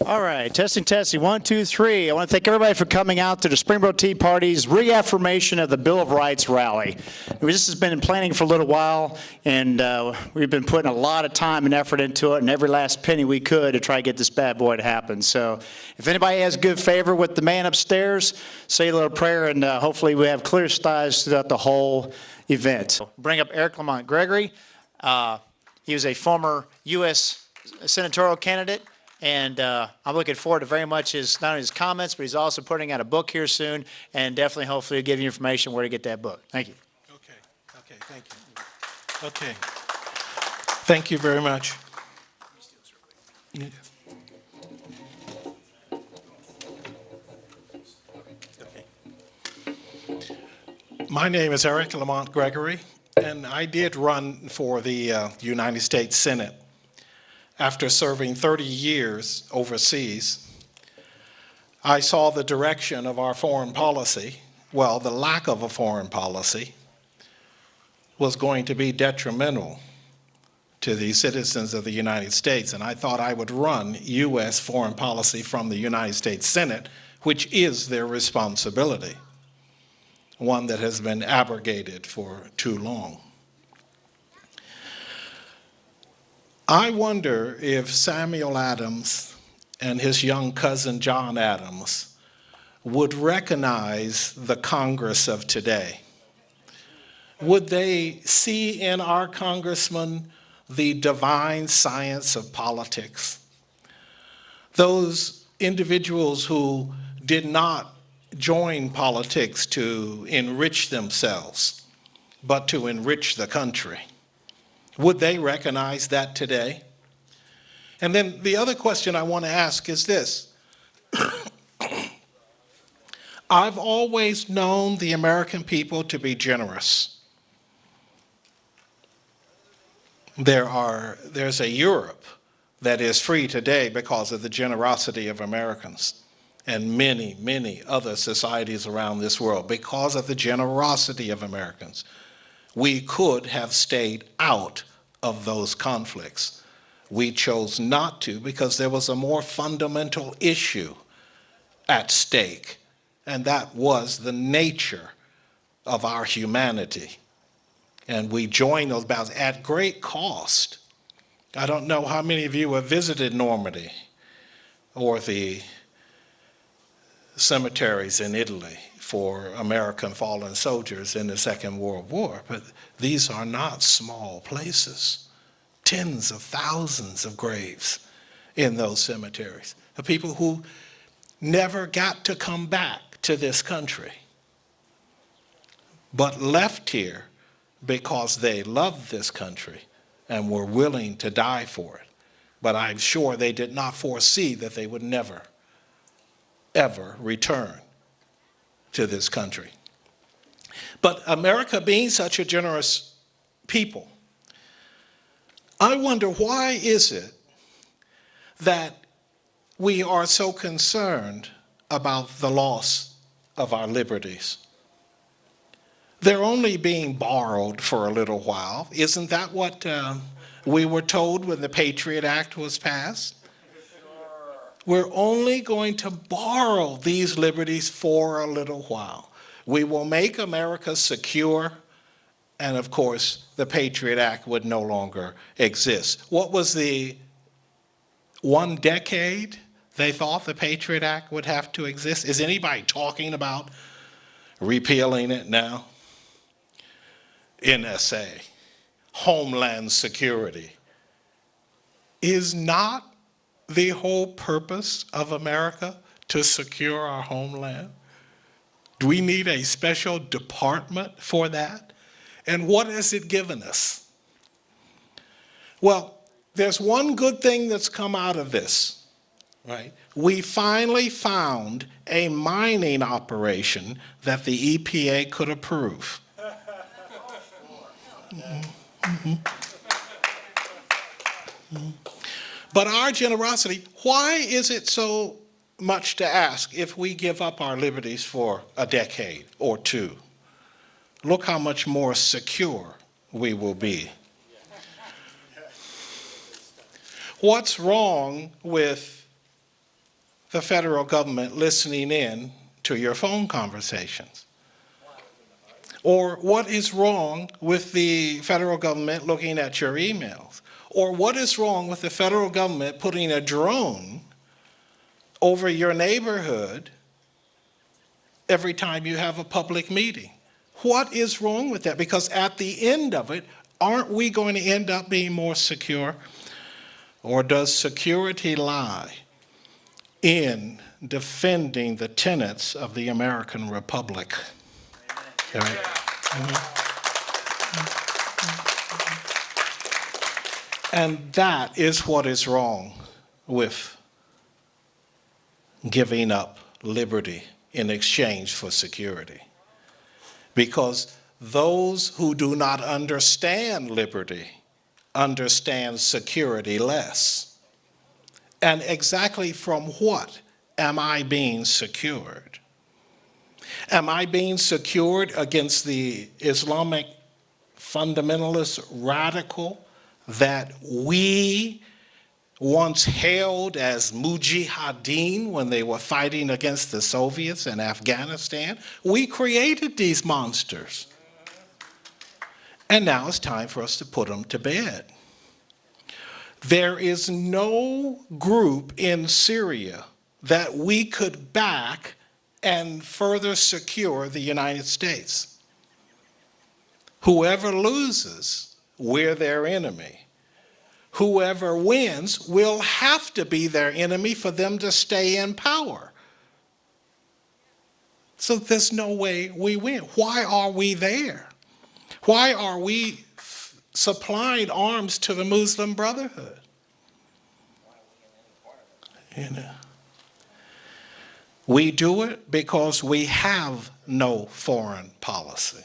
All right, testing, testing, 1, 2, 3. I want to thank everybody for coming out to the Springboro Tea Party's Reaffirmation of the Bill of Rights rally. This has been in planning for a little while, and we've been putting a lot of time and effort into it, and every last penny we could to try to get this bad boy to happen. So if anybody has good favor with the man upstairs, say a little prayer, and hopefully we have clear skies throughout the whole event. Bring up Eric Lamont Gregory. He was a former U.S. Senatorial candidate. And I'm looking forward to very much not only his comments, but he's also putting out a book here soon, and definitely, hopefully, give you information where to get that book. Thank you. Okay, thank you. Okay, thank you very much. My name is Eric Lamont Gregory, and I did run for the United States Senate. After serving 30 years overseas, I saw the direction of our foreign policy, well, the lack of a foreign policy, was going to be detrimental to the citizens of the United States, and I thought I would run U.S. foreign policy from the United States Senate, which is their responsibility, one that has been abrogated for too long. I wonder if Samuel Adams and his young cousin John Adams would recognize the Congress of today. Would they see in our congressman the divine science of politics? Those individuals who did not join politics to enrich themselves, but to enrich the country. Would they recognize that today? And then the other question I want to ask is this. I've always known the American people to be generous. There's a Europe that is free today because of the generosity of Americans, and many, many other societies around this world because of the generosity of Americans. We could have stayed out of those conflicts. We chose not to because there was a more fundamental issue at stake, and that was the nature of our humanity. And we joined those battles at great cost. I don't know how many of you have visited Normandy or the cemeteries in Italy for American fallen soldiers in the Second World War, but these are not small places. Tens of thousands of graves in those cemeteries of people who never got to come back to this country, but left here because they loved this country and were willing to die for it. But I'm sure they did not foresee that they would never, ever return to this country. But America being such a generous people, I wonder why is it that we are so concerned about the loss of our liberties? They're only being borrowed for a little while. Isn't that what we were told when the Patriot Act was passed? We're only going to borrow these liberties for a little while. We will make America secure, and of course, the Patriot Act would no longer exist. What was the 1 decade they thought the Patriot Act would have to exist? Is anybody talking about repealing it now? NSA, Homeland Security, is not the whole purpose of America to secure our homeland? Do we need a special department for that? And what has it given us? Well, there's one good thing that's come out of this, right? We finally found a mining operation that the EPA could approve. But our generosity, why is it so much to ask if we give up our liberties for a decade or two? Look how much more secure we will be. What's wrong with the federal government listening in to your phone conversations? Or what is wrong with the federal government looking at your emails? Or what is wrong with the federal government putting a drone over your neighborhood every time you have a public meeting? What is wrong with that? Because at the end of it, aren't we going to end up being more secure? Or does security lie in defending the tenets of the American Republic? All right. And that is what is wrong with giving up liberty in exchange for security. Because those who do not understand liberty understand security less. And exactly from what am I being secured? Am I being secured against the Islamic fundamentalist radical that we once hailed as mujahideen when they were fighting against the Soviets in Afghanistan? We created these monsters. And now it's time for us to put them to bed. There is no group in Syria that we could back and further secure the United States. Whoever loses, we're their enemy. Whoever wins will have to be their enemy for them to stay in power. So there's no way we win. Why are we there? Why are we supplying arms to the Muslim Brotherhood? You know, we do it because we have no foreign policy.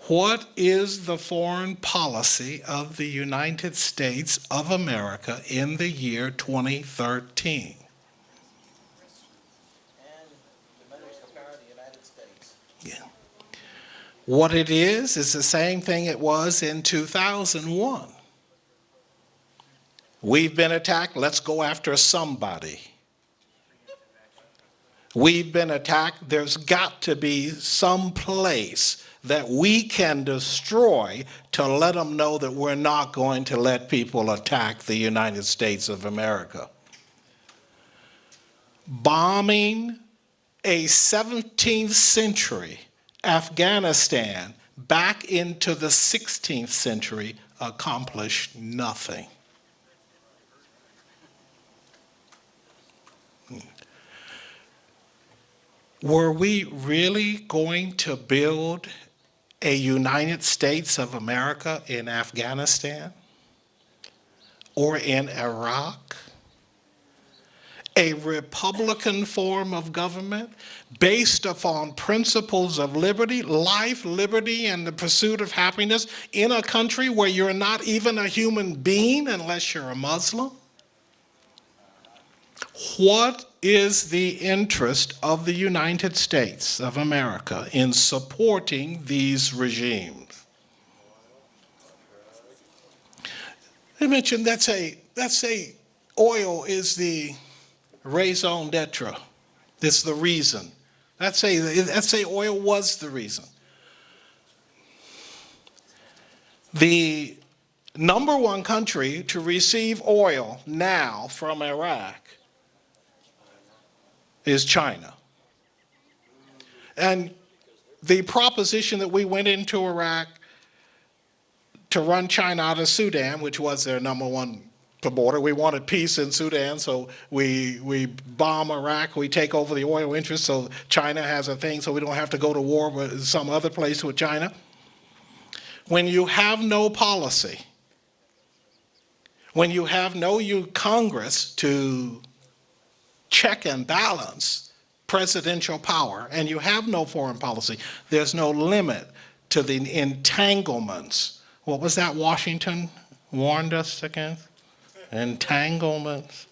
What is the foreign policy of the United States of America in the year 2013? Yeah. What it is the same thing it was in 2001. We've been attacked, let's go after somebody. We've been attacked, there's got to be some place that we can destroy to let them know that we're not going to let people attack the United States of America. Bombing a 17th century Afghanistan back into the 16th century accomplished nothing. Were we really going to build a United States of America in Afghanistan or in Iraq? A Republican form of government based upon principles of liberty, life, liberty, and the pursuit of happiness in a country where you're not even a human being unless you're a Muslim? What is the interest of the United States of America in supporting these regimes? I mentioned let's say oil is the raison d'etre. It's the reason. Let's say oil was the reason. The number one country to receive oil now from Iraq is China. And the proposition that we went into Iraq to run China out of Sudan, which was their number one border. We wanted peace in Sudan, so we bomb Iraq, we take over the oil interests, so China has a thing, so we don't have to go to war with some other place with China. When you have no policy, when you have no Congress to check and balance presidential power, and you have no foreign policy, there's no limit to the entanglements. What was that Washington warned us against? Entanglements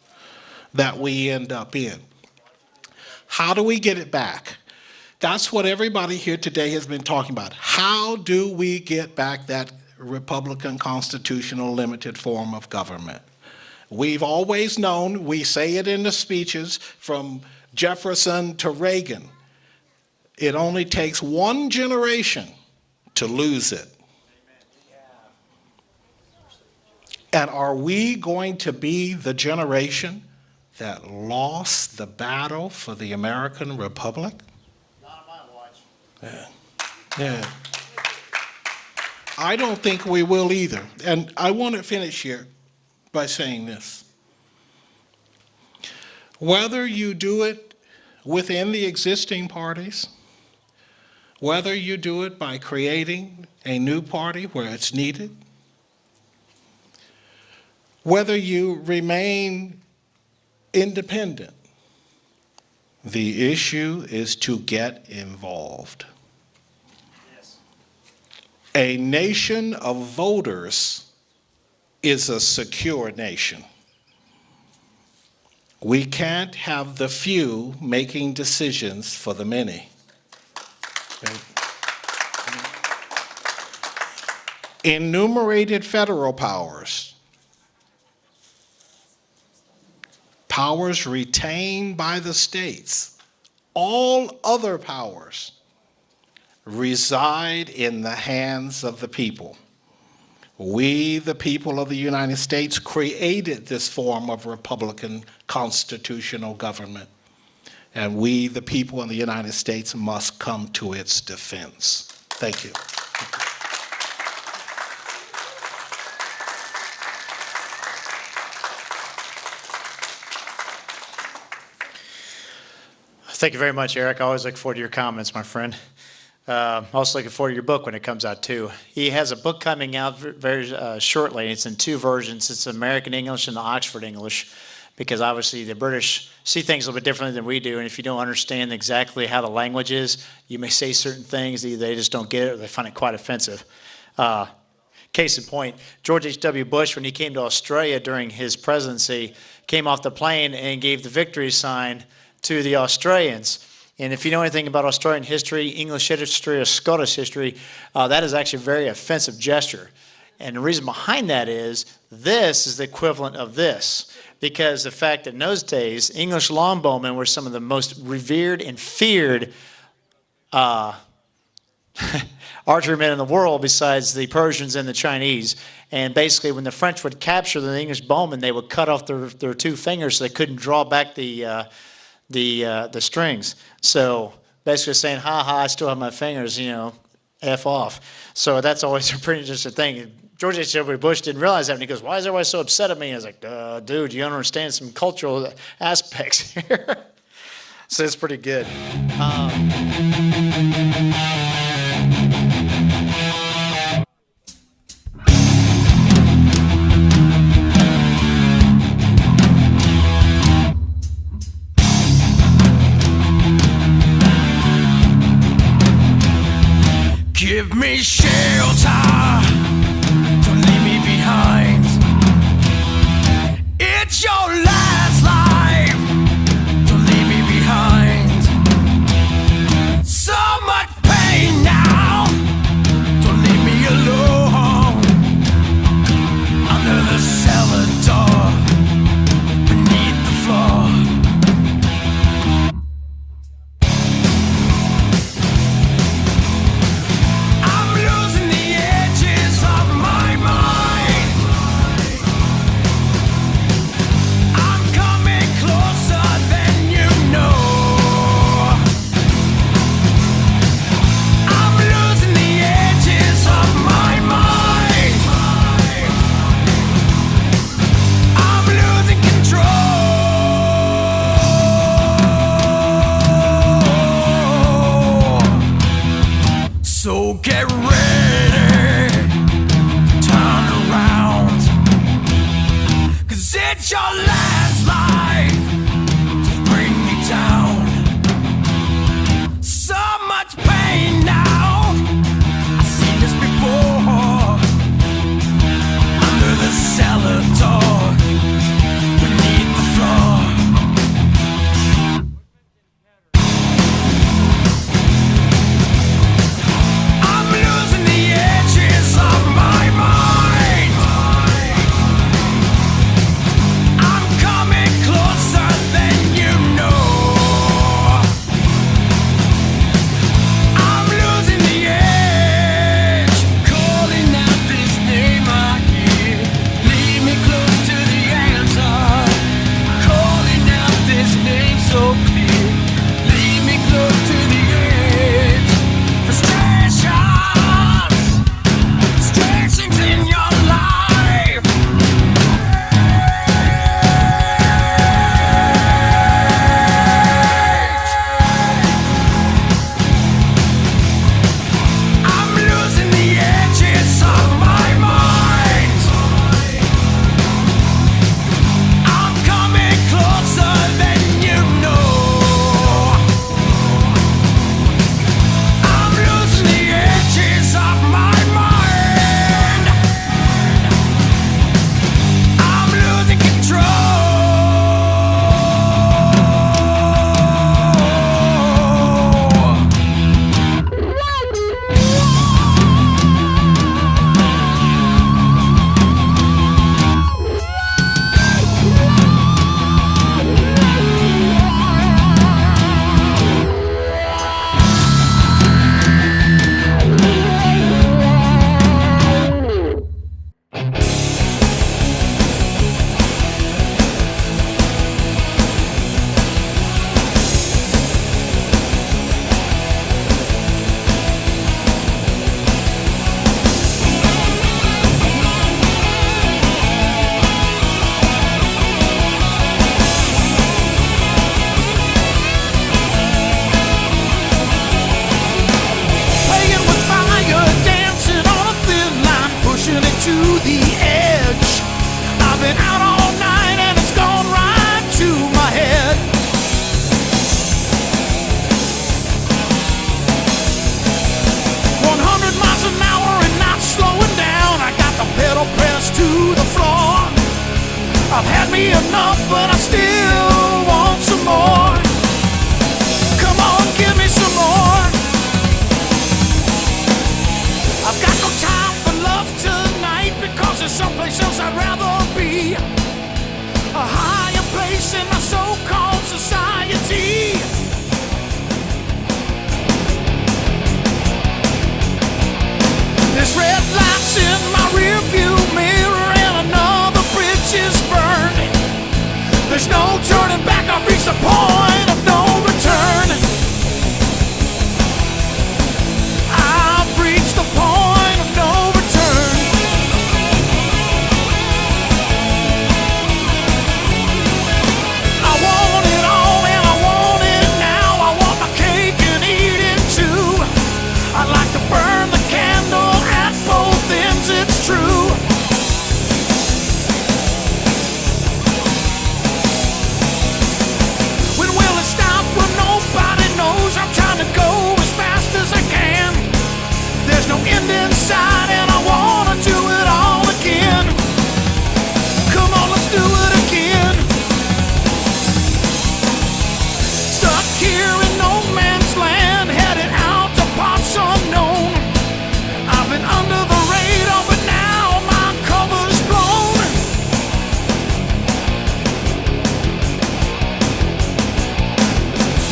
that we end up in. How do we get it back? That's what everybody here today has been talking about. How do we get back that Republican constitutional limited form of government? We've always known, we say it in the speeches from Jefferson to Reagan, it only takes one generation to lose it. And are we going to be the generation that lost the battle for the American Republic? Not on my watch. Yeah. I don't think we will either. And I want to finish here by saying this. Whether you do it within the existing parties, whether you do it by creating a new party where it's needed, whether you remain independent, the issue is to get involved. Yes. A nation of voters is a secure nation. We can't have the few making decisions for the many. Enumerated federal powers, powers retained by the states, all other powers reside in the hands of the people. We, the people of the United States, created this form of Republican constitutional government, and we, the people in the United States, must come to its defense. Thank you. Thank you very much, Eric. I always look forward to your comments, my friend. I'm also looking forward to your book when it comes out, too. He has a book coming out very shortly. It's in two versions. It's American English and the Oxford English, because obviously the British see things a little bit differently than we do, and if you don't understand exactly how the language is, you may say certain things, either they just don't get it or they find it quite offensive. Case in point, George H.W. Bush, when he came to Australia during his presidency, came off the plane and gave the victory sign to the Australians. And if you know anything about Australian history, English history, or Scottish history, that is actually a very offensive gesture. And the reason behind that is this is the equivalent of this. Because the fact that in those days, English longbowmen were some of the most revered and feared archerymen in the world besides the Persians and the Chinese. And basically when the French would capture the English bowmen, they would cut off their two fingers so they couldn't draw back the strings. So basically saying, ha ha, I still have my fingers, you know, F off. So that's always a pretty interesting thing. George H.W. Bush didn't realize that, and he goes, why is everybody so upset at me? And I was like, dude, you don't understand some cultural aspects here. So it's pretty good. Give me shelter, don't leave me behind. It's your last life, don't leave me behind. So much pain now, don't leave me alone. Under the cellar door, beneath the floor. I'm losing the edges. I've had me enough, but I still want some more. Come on, give me some more. I've got no time for love tonight, because there's someplace else I'd rather be. A higher place in my so-called society. There's red lights in my rearview mirror, and another bridge is burned. There's no turning back, I've reached the point of no return. I've reached the point of no return. I want it all and I want it now. I want my cake and eat it too. I'd like to burn the candle at both ends, it's true. When will it stop? When nobody knows. I'm trying to go as fast as I can. There's no end in sight, and I wanna do it all again. Come on, let's do it again. Stuck here in no man's land, headed out to parts unknown. I've been under the radar, but now my cover's blown.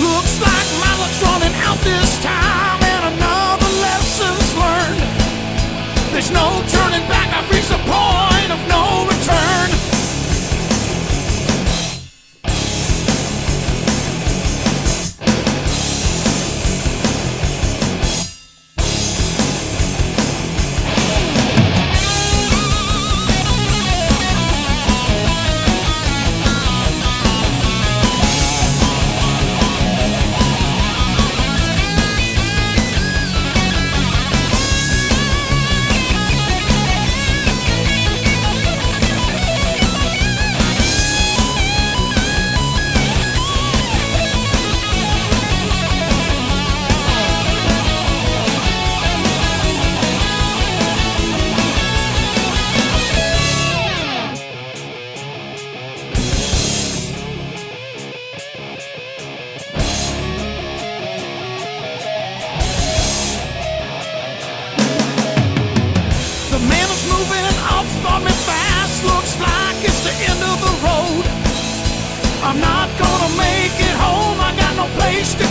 Looks like my luck's running out this time, and another lesson's learned. There's no turning back, I've reached the point of no return. The man is moving up on me fast. Looks like it's the end of the road. I'm not gonna make it home. I got no place to